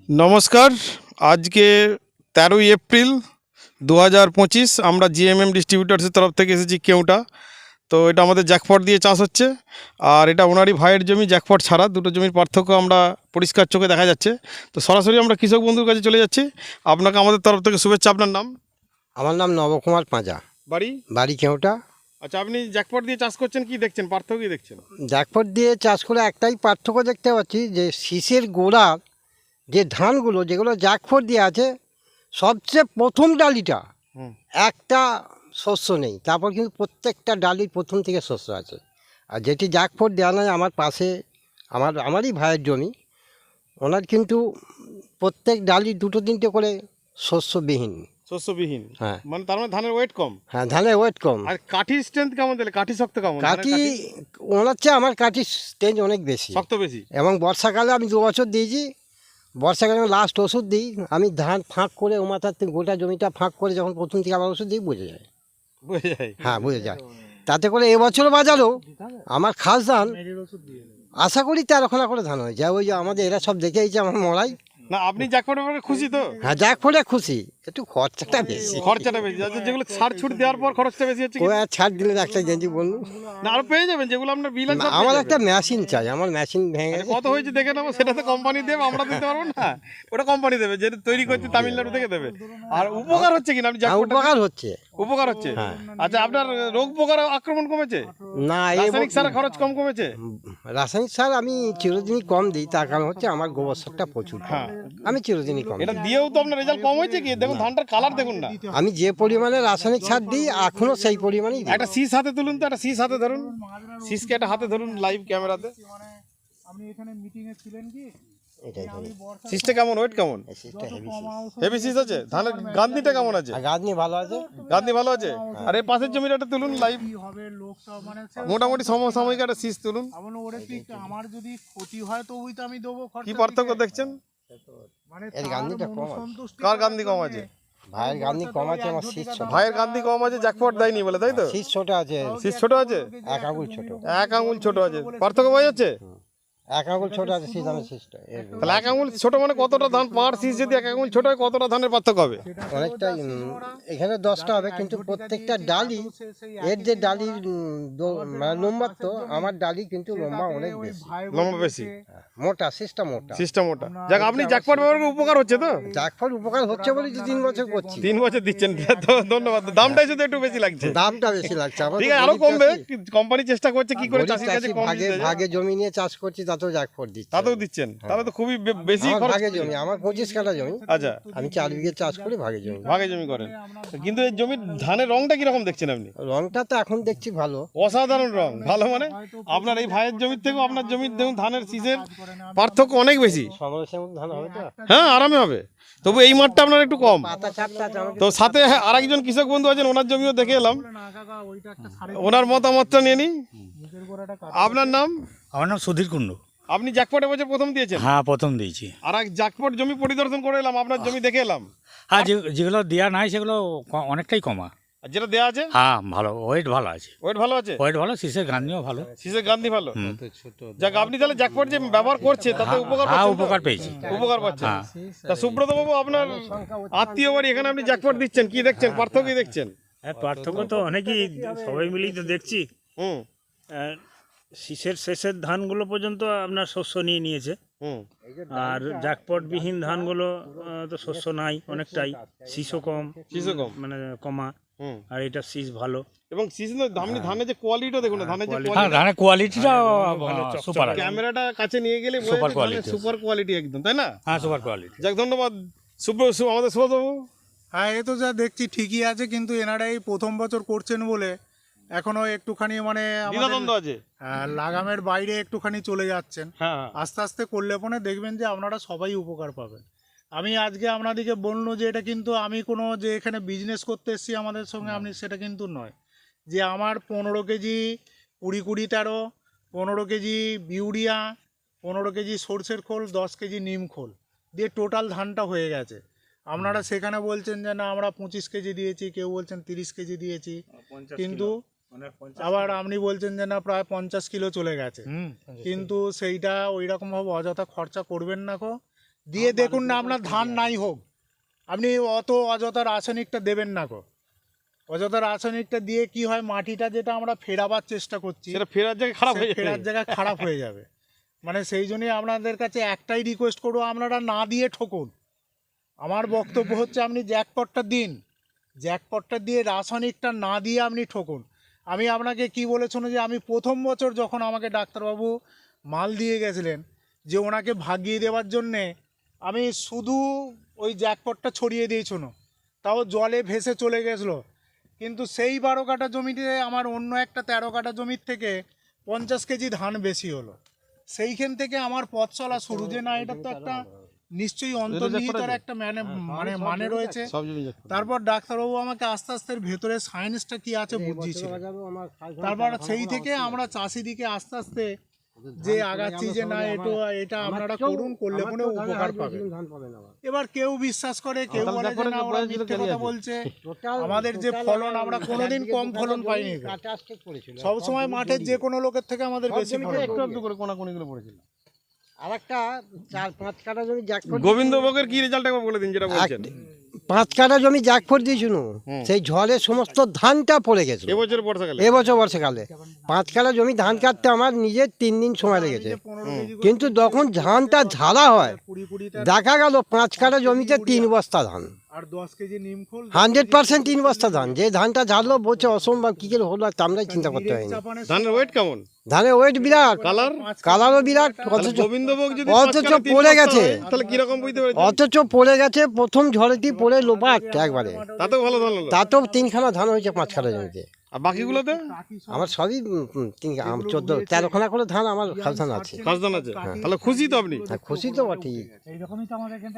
নমস্কার। আজকে 13ই এপ্রিল 2025 আমরা জিএমএম ডিস্ট্রিবিউটার্সের তরফ থেকে এসেছি কেউটা। তো এটা আমাদের জ্যাকপট দিয়ে চাষ হচ্ছে, আর এটা ওনারই ভাইয়ের জমি। জ্যাকপট ছাড়া দুটো জমির পার্থক্য আমরা পরিষ্কার চোখে দেখা যাচ্ছে। তো সরাসরি আমরা কৃষক বন্ধুর কাছে চলে যাচ্ছি। আপনাকে আমাদের তরফ থেকে শুভেচ্ছা। আপনার নাম? আমার নাম নবকুমার পাঁজা, বাড়ি? বাড়ি কেউটা। আচ্ছা, আপনি জ্যাকপট দিয়ে চাষ করছেন, কি দেখছেন, পার্থক্য কি দেখছেন? জ্যাকপট দিয়ে চাষ করে একটাই পার্থক্য দেখতে পাচ্ছি, যে শীষের গোড়ার যে ধানগুলো যেগুলো জ্যাকপট দিয়ে আছে, সবচেয়ে প্রথম ডালিটা একটা শস্য নেই, তারপর কিন্তু প্রত্যেকটা ডালির প্রথম থেকে শস্য আছে। আর যেটি জ্যাকপট দেওয়া নয়, আমার পাশে আমারই ভাইয়ের জমি, ওনার কিন্তু প্রত্যেক ডালি দুটো তিনটে করে শস্যবিহীন। শস্যবিহীন? হ্যাঁ, মানে তার মানে ধানের ওয়েট কম। হ্যাঁ, ধানের ওয়েট কম। আর কাঠির স্ট্রেংথ কেমন দিলে? কাঠি শক্ত কেমন? কাঠি ওনার চেয়ে আমার কাঠির স্টেঞ্জ অনেক বেশি, শক্ত বেশি। এবং বর্ষাকালে আমি 2 বছর দিয়েছি। বর্ষাকালে লাস্ট ওষুধ দিই আমি, ধান ফাঁক করে ও মাথার থেকে গোটা জমিটা ফাঁক করে যখন প্রথম থেকে আবার ওষুধ দিই, বুঝে যায়। বুঝে যায়? হ্যাঁ, বুঝে যায়। তাতে করে এবছরও বাজারও আমার খাস ধান আশা করি 13খানা করে ধান হয়ে যায়। ওই যে আমাদের এরা সব দেখে এইছে আমার মরাই। না, আপনি জ্যাকপটের ব্যাপারে খুশি তো? হ্যাঁ, জ্যাকপটে খুশি, একটু খরচাটা বেশি। খরচাটা বেশি আছে, যেগুলো ছাড় ছুট দেওয়ার পর খরচটা বেশি হচ্ছে। ও আর ছাড় দিলেন একটা গেঞ্জি বলুন না, আরো পেয়ে যাবেন যেগুলো আপনার বিল আছে। আমার একটা মেশিন চাই, আমার মেশিন ভেঙে গেছে। কত হয়েছে দেখে নেবো, সেটা তো কোম্পানি দেবে, আমরা দিতে পারবো না। ওটা কোম্পানি দেবে, যেটা তৈরি করছে তামিলনাড়ু থেকে দেবে। আর উপকার হচ্ছে কিনা আপনি হ্যাঁ, উপকার হচ্ছে। উপকার হচ্ছে? হ্যাঁ। আচ্ছা, আপনার রোগ পোকার আক্রমণ কমেছে? না, রাসায়নিক সারের খরচ কম কমেছে? রাসায়নিক সার আমি চিরদিনই কম দিই, তার কারণ হচ্ছে আমার গোবর সারটা প্রচুর। হ্যাঁ, আমি চিরদিনই কম এটা দিই। দিয়েও তো আপনার রেজাল্ট কম হয়েছে কি? দেখুন ধানটার কালার দেখুন না। আমি যে পরিমাণে রাসায়নিক সার দিই এখনো সেই পরিমাণেই দিই। একটা শীষ হাতে তুলুন তো, একটা শীষ হাতে ধরুন, শীষকে একটা হাতে ধরুন লাইভ ক্যামেরাতে। আপনি এখানে মিটিং এ ছিলেন কি? এটাই ধরি। শীষটা কেমন, ওয়েট কেমন? এই শীষটা হেভি শীষ। হেভি শীষ আছে? ধানের গান্ধনিটা কেমন আছে? আর গাছ নিয়ে ভালো আছে। গান্ধনি ভালো আছে? আর এই পাশের জমিটা তুলুন লাইভ, কি হবে লোক সব মানে মোটামুটি সমসাময়িক একটা শীষ তুলুন। আমার ওরে কি আমার যদি ক্ষতি হয় তো ওই তো আমি দেবো খরচা। কি পার্থক্য দেখছেন? মানে এর গান্ধনিটা কম আছে। সন্তুষ্টি কার গান্ধি কম আছে? ভাইয়ের গান্ধনি কম আছে, আমার শীষ ছোট। ভাইয়ের গান্ধি কম আছে, জ্যাকপট দেয়নি বলে, তাই তো? শীষ ছোট আছে, শীষ ছোট আছে? এক আঙুল ছোট। এক আঙুল ছোট আছে, পার্থক্য বোঝা যাচ্ছে? এক আঙুল ছোট আছে শীষ, আমার শীষটা তাহলে এক আঙুল ছোট মানে কতটা ধান পার শীষ? যদি এক আঙুল ছোট হয় কতটা ধানের পার্থক্য হবে? অনেকটাই। এখানে 10টা হবে, কিন্তু প্রত্যেকটা ডালি এর যে ডালির মানে লম্বা, তো আমার ডালি কিন্তু লম্বা অনেক বেশি, লম্বা বেশি, মোটা শীষটা মোটা। শীষটা মোটা। যাক, আপনি জ্যাকপট ব্যবহার করে উপকার হচ্ছে তো? জ্যাকপট উপকার হচ্ছে বলে যে 3 বছর করছি। 3 বছর দিচ্ছেন তো, ধন্যবাদ। দামটাই শুধু একটু বেশি লাগছে। দামটা বেশি লাগছে আমার। ঠিক আছে, আরো কমবে। কোম্পানি চেষ্টা করছে কি করে চাষির কাছে কম ভাগে দিতে যায়। ভাগে জমি নিয়ে চাষ করছি, তাতেও জ্যাকপট দিচ্ছি। তাতেও দিচ্ছেন? তাহলে তো খুবই বেশি আমার খরচ। ভাগে জমি, আমার 25 কাঠা জমি। আচ্ছা, আমি 4 বিঘে চাষ করি, ভাগে জমি। ভাগে জমি করেন। কিন্তু এই জমির ধানের রংটা কিরকম দেখছেন আপনি? রংটা তো এখন দেখছি ভালো। অসাধারণ রং। ভালো মানে আপনার এই ভাইয়ের জমির থেকেও আপনার জমির দেখুন ধানের শীষের পার্থক্য অনেক বেশি। সমস্যা ধান হবে তো, হ্যাঁ, আরামে হবে। তবু এই মাঠটা আপনার একটু কম। পাতা চাপটা আছে আমার। তো সাথে আরেকজন কৃষক বন্ধু আছেন, ওনার জমিও দেখে এলাম, না কাকা ওইটা একটা সারে ওনার মতামতটা নিয়ে নিই। মুখের করে একটা আপনার নাম? আমার নাম সুধীর কুণ্ডু। আপনি জ্যাকপট এবছর প্রথম দিয়েছেন? হ্যাঁ, প্রথম দিয়েছি। আর এক জ্যাকপট জমি পরিদর্শন করে এলাম, আপনার জমি দেখে এলাম। হ্যাঁ, যেগুলো দেওয়া নাই সেগুলো অনেকটাই কমা। আর যেটা দেওয়া আছে? হ্যাঁ, ভালো, ওয়েট ভালো আছে। ওয়েট ভালো আছে? ওয়েট ভালো, শীষের গান্ধনিও ভালো। শীষের গান্ধি ভালো। হুম। যাক, আপনি তাহলে জ্যাকপট যে ব্যবহার করছে তাতে উপকার হ্যাঁ, পাচ্ছেন তো? উপকার পেয়েছি। উপকার পাচ্ছেন। হ্যাঁ। তা সুব্রত বাবু, আপনার আত্মীয় বাড়ি, এখানে আপনি জ্যাকপট দিচ্ছেন, কি দেখছেন, পার্থক্য কি দেখছেন? হ্যাঁ, পার্থক্য তো অনেকই, সবাই মিলেই তো দেখছি। হুম শীষের শেষের ধানগুলো পর্যন্ত আপনার শস্য নিয়ে নিয়েছে, হুম আর জাকপটবিহীন ধানগুলো তো শস্য নাই অনেকটাই, শীষও কম, শীষও কম। মানে কমা। হুম আর এটা শীষ ভালো। এবং সিজন আপনি ধানের যে কোয়ালিটিটা দেখুন না, ধানের যে হ্যাঁ, কোয়ালিটি, ধানের কোয়ালিটিটা ভালো, সুপার আছে। ক্যামেরাটা কাছে নিয়ে গেলে Super quality। সুপার কোয়ালিটি একদম, তাই না? হ্যাঁ, সুপার কোয়ালিটি। যাক, ধন্যবাদ আমাদের সুব্রত বাবু। হ্যাঁ, এ তো যা দেখছি ঠিকই আছে, কিন্তু এনারা এই প্রথম বছর করছেন বলে এখনো একটুখানি মানে দ্বিধাদ্বন্দ্ব আছে। লাগামের বাইরে একটুখানি চলে যাচ্ছেন। হ্যাঁ, আস্তে আস্তে করলে পরে দেখবেন যে আপনারা সবাই উপকার পাবেন। আমি আজকে আপনাদেরকে বললো যে এটা কিন্তু আমি কোনো যে এখানে বিজনেস করতে এসেছি আমাদের সঙ্গে, আপনি সেটা কিন্তু নয়। যে আমার 15 কেজি 20-20-13, 15 কেজি ইউরিয়া, 15 কেজি সর্ষের খোল, 10 কেজি নিম খোল দিয়ে টোটাল ধানটা হয়ে গেছে। আপনারা সেখানে বলছেন যে না আমরা 25 কেজি দিয়েছি, কেউ বলছেন 30 কেজি দিয়েছি, কিন্তু আবার আপনি বলছেন যে না প্রায় 50 কিলো চলে গেছে। কিন্তু সেইটা ওই রকমভাবে অযথা খরচা করবেন না গো। দিয়ে দেখুন না আপনার ধান নাই হোক, আপনি অত অযথা রাসায়নিকটা দেবেন না গো। অযথা রাসায়নিকটা দিয়ে কি হয়, মাটিটা যেটা আমরা ফেরাবার চেষ্টা করছি সেটা ফেরার জায়গায় খারাপ হয়ে ফেরার যাবে। জায়গায় খারাপ হয়ে যাবে। মানে সেই জন্যই আপনাদের কাছে একটাই রিকোয়েস্ট করবো, আপনারা না দিয়ে ঠকুন। আমার বক্তব্য হচ্ছে আপনি জ্যাকপটটা দিন, জ্যাকপটটা দিয়ে রাসায়নিকটা না দিয়ে আপনি ঠকুন। আমি আপনাকে কি বলেছিল যে আমি প্রথম বছর যখন আমাকে ডাক্তারবাবু মাল দিয়ে গেছিলেন যে ওনাকে ভাগিয়ে দেওয়ার জন্যে, আমি শুধু ওই জ্যাকপটটা ছড়িয়ে দিয়েছিল, তাও জলে ভেসে চলে গেছিলো। কিন্তু সেই 12 কাঠা জমিতে আমার অন্য একটা 13 কাঠা জমির থেকে 50 কেজি ধান বেশি হলো। সেইখান থেকে আমার পথ চলা শুরু, যে না এটা তো একটা নিশ্চয়ই অন্তর্নিহিত একটা মানে রয়েছে। সব জমি jackpot। তারপর ডাক্তারবাবু আমাকে আস্তে আস্তে ভেতরে সায়েন্সটা কি আছে বুঝিয়েছিল। তারপর সেই থেকে আমরা চাষিদিকে আস্তে আস্তে যে আগাচ্ছি যে না এটা আপনারা করুন, করলে পরে উপকার পাবে। এবার কেউ বিশ্বাস করে, কেউ বলে যে না ওরা মিথ্যে কথা বলছে। আমাদের যে ফলন, আমরা কোনোদিন কম ফলন পাইনি। সবসময় মাঠের যে কোনো লোকের থেকে আমাদের বেশি ফলন। একটু একটু করে কোনাকুনিগুলো পড়েছিল। আর একটা 4-5 কাঠা জমি জ্যাকফ্রুট, গোবিন্দভোগের কি রেজাল্ট একবার বলে দিন যেটা বলছেন। 5 কাঠা জমি জ্যাকফ্রুট দিয়েছিল, সেই ঝড়ে সমস্ত ধানটা পড়ে গেছে এবছর বর্ষাকালে এবছর বর্ষাকালে। 5 কাঠা জমি ধান কাটতে আমার নিজের 3 দিন সময় লেগেছে। 15 কেজি করে কিন্তু যখন ধানটা ঝাড়া হয় 20-20টা দেখা গেল 5 কাঠা জমিতে 3 বস্তা ধান, আর 10 কেজি নিমখোল 100% 3 বস্তা ধান। যে ধানটা ঝাড়লো বলছে অসম্ভব, কি করে হলো তা আমরাই চিন্তা করতে হয়নি। ধানের ওয়েট কেমন? ধানের ওয়েট বিরাট, কালার? কালারও বিরাট, অথচ গোবিন্দভোগ যদি অথচ 5 কাঠা 3 পড়ে বস্তা গেছে। হয়, তাহলে কি রকম বুঝতে পারছেন? অথচ পড়ে গেছে প্রথম ঝড়েটি, পড়ে লোপাট একবারে। তাতেও ভালো ধান হলো। তাতেও 3 খানা ধান হয়েছে 5 কাঠা জমিতে। আর বাকিগুলোতে আমার সবই 14-13 খানা করে ধান আমার খালধান আছে। খাস ধান আছে, তাহলে খুশি তো আপনি? খুশি তো বটেই। এইরকমই তো আমাদের এখানে